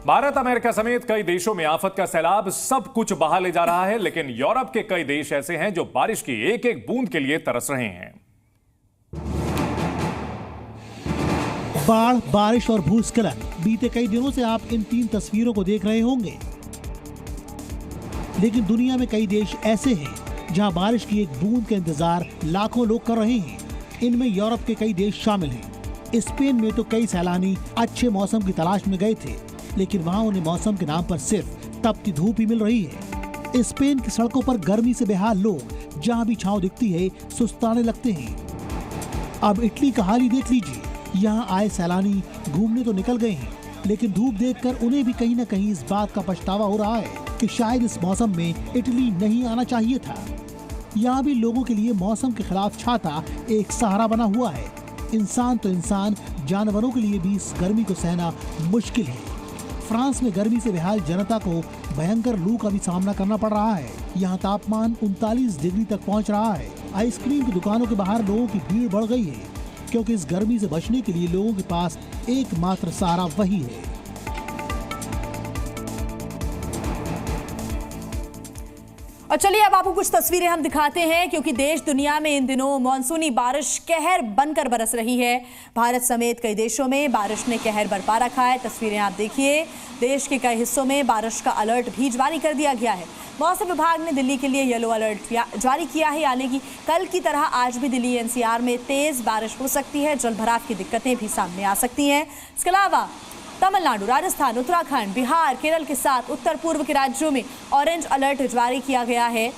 Bharat, America समेत कई देशों में आफत का सैलाब सब कुछ बहा ले जा रहा है, लेकिन यूरोप के कई देश ऐसे हैं जो बारिश की एक एक बूंद के लिए तरस रहे हैं। बाढ़, बारिश और भूस्खलन। बीते कई दिनों से आप इन 3 तस्वीरों को देख रहे होंगे, लेकिन दुनिया में कई देश ऐसे हैं जहां बारिश की एक बूंद का इंतजार लाखों लोग कर रहे हैं। इनमें यूरोप के कई देश शामिल हैं। स्पेन में तो कई सैलानी अच्छे मौसम की तलाश में गए थे, लेकिन वहां उन्हें मौसम के नाम पर सिर्फ तपती धूप ही मिल रही है। स्पेन की सड़कों पर गर्मी से बेहाल लोग जहां भी छांव दिखती है सुस्ताने लगते हैं। अब इटली का हाल ही देख लीजिए। यहाँ आए सैलानी घूमने तो निकल गए हैं, लेकिन धूप देखकर उन्हें भी कहीं न कहीं इस बात का पछतावा हो रहा है कि शायद इस मौसम में इटली नहीं आना चाहिए था। यहाँ भी लोगों के लिए मौसम के खिलाफ छाता एक सहारा बना हुआ है। इंसान तो इंसान, जानवरों के लिए भी इस गर्मी को सहना मुश्किल है। फ्रांस में गर्मी से बेहाल जनता को भयंकर लू का भी सामना करना पड़ रहा है। यहाँ तापमान 39 डिग्री तक पहुँच रहा है। आइसक्रीम की दुकानों के बाहर लोगों की भीड़ बढ़ गई है, क्योंकि इस गर्मी से बचने के लिए लोगों के पास एकमात्र सहारा वही है। और चलिए अब आपको कुछ तस्वीरें हम दिखाते हैं, क्योंकि देश दुनिया में इन दिनों मानसूनी बारिश कहर बनकर बरस रही है। भारत समेत कई देशों में बारिश ने कहर बरपा रखा है। तस्वीरें आप देखिए। देश के कई हिस्सों में बारिश का अलर्ट भी जारी कर दिया गया है। मौसम विभाग ने दिल्ली के लिए येलो अलर्ट जारी किया है, यानी कि कल की तरह आज भी दिल्ली एनसीआर में तेज बारिश हो सकती है। जलभराव की दिक्कतें भी सामने आ सकती हैं। इसके अलावा तमिलनाडु, राजस्थान, उत्तराखंड, बिहार, केरल के साथ उत्तर पूर्व के राज्यों में ऑरेंज अलर्ट जारी किया गया है।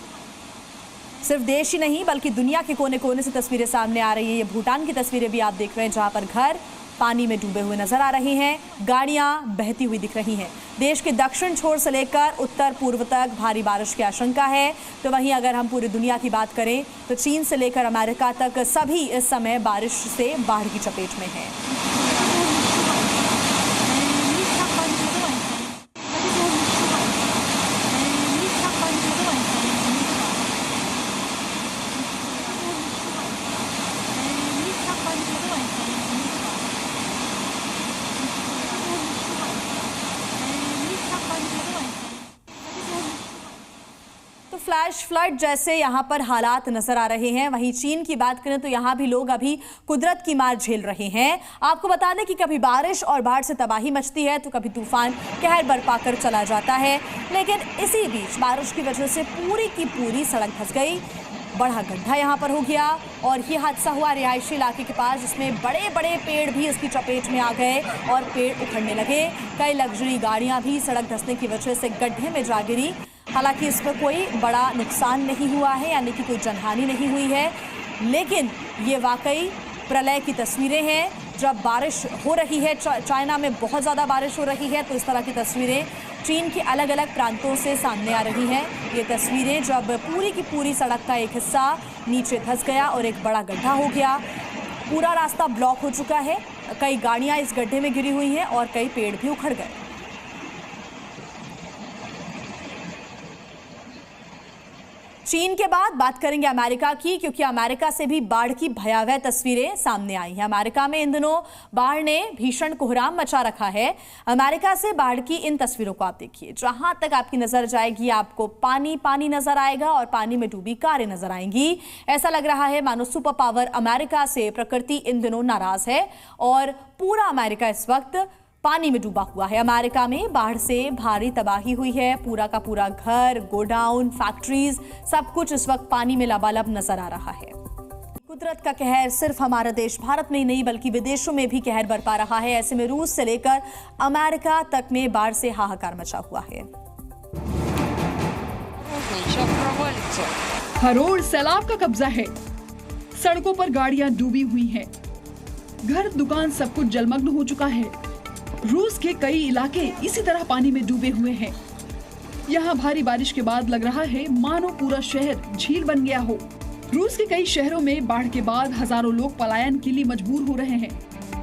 सिर्फ देश ही नहीं बल्कि दुनिया के कोने कोने से तस्वीरें सामने आ रही हैं। ये भूटान की तस्वीरें भी आप देख रहे हैं, जहां पर घर पानी में डूबे हुए नजर आ रहे हैं, गाड़ियां बहती हुई दिख रही हैं। देश के दक्षिण छोर से लेकर उत्तर पूर्व तक भारी बारिश की आशंका है। तो वहीं अगर हम पूरी दुनिया की बात करें तो चीन से लेकर अमेरिका तक सभी इस समय बारिश से बाढ़ की चपेट में हैं। तो फ्लैश फ्लड जैसे यहाँ पर हालात नजर आ रहे हैं। वहीं चीन की बात करें तो यहाँ भी लोग अभी कुदरत की मार झेल रहे हैं। आपको बता दें कि कभी बारिश और बाढ़ से तबाही मचती है तो कभी तूफान कहर बरपा कर चला जाता है, लेकिन इसी बीच बारिश की वजह से पूरी की पूरी सड़क धंस गई। बड़ा गड्ढा यहाँ पर हो गया और ये हादसा हुआ रिहायशी इलाके के पास, जिसमें बड़े बड़े पेड़ भी इसकी चपेट में आ गए और पेड़ उखड़ने लगे। कई लग्जरी गाड़ियाँ भी सड़क धंसने की वजह से गड्ढे में जा गिरी। हालांकि इसमें कोई बड़ा नुकसान नहीं हुआ है, यानी कि कोई जनहानि नहीं हुई है, लेकिन ये वाकई प्रलय की तस्वीरें हैं। जब बारिश हो रही है, चाइना में बहुत ज़्यादा बारिश हो रही है, तो इस तरह की तस्वीरें चीन के अलग अलग प्रांतों से सामने आ रही हैं। ये तस्वीरें जब पूरी की पूरी सड़क का एक हिस्सा नीचे धंस गया और एक बड़ा गड्ढा हो गया। पूरा रास्ता ब्लॉक हो चुका है, कई गाड़ियाँ इस गड्ढे में गिरी हुई हैं और कई पेड़ भी उखड़ गए। चीन के बाद बात करेंगे अमेरिका की, क्योंकि अमेरिका से भी बाढ़ की भयावह तस्वीरें सामने आई हैं। अमेरिका में इन दिनों बाढ़ ने भीषण कोहराम मचा रखा है। अमेरिका से बाढ़ की इन तस्वीरों को आप देखिए। जहां तक आपकी नजर जाएगी आपको पानी पानी नजर आएगा और पानी में डूबी कारें नजर आएंगी। ऐसा लग रहा है मानो सुपर पावर अमेरिका से प्रकृति इन दिनों नाराज है और पूरा अमेरिका इस वक्त पानी में डूबा हुआ है। अमेरिका में बाढ़ से भारी तबाही हुई है। पूरा का पूरा घर, गोडाउन, फैक्ट्रीज, सब कुछ इस वक्त पानी में लबालब नजर आ रहा है। कुदरत का कहर सिर्फ हमारा देश भारत में ही नहीं बल्कि विदेशों में भी कहर बरपा रहा है। ऐसे में रूस से लेकर अमेरिका तक में बाढ़ से हाहाकार मचा हुआ है। हर ओर सैलाब का कब्जा है। सड़कों पर गाड़ियां डूबी हुई हैं। घर, दुकान, सब कुछ जलमग्न हो चुका है। रूस के कई इलाके इसी तरह पानी में डूबे हुए हैं। यहाँ भारी बारिश के बाद लग रहा है मानो पूरा शहर झील बन गया हो। रूस के कई शहरों में बाढ़ के बाद हजारों लोग पलायन के लिए मजबूर हो रहे हैं।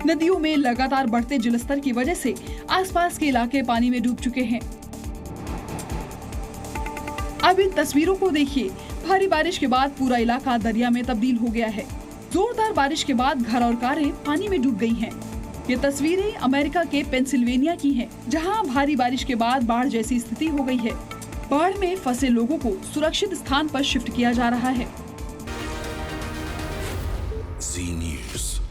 नदियों में लगातार बढ़ते जलस्तर की वजह से आसपास के इलाके पानी में डूब चुके हैं। अब इन तस्वीरों को देखिए। भारी बारिश के बाद पूरा इलाका दरिया में तब्दील हो गया है। जोरदार बारिश के बाद घर और कारें पानी में डूब गई हैं। ये तस्वीरें अमेरिका के पेंसिल्वेनिया की हैं, जहां भारी बारिश के बाद बाढ़ जैसी स्थिति हो गई है। बाढ़ में फंसे लोगों को सुरक्षित स्थान पर शिफ्ट किया जा रहा है। Zee News.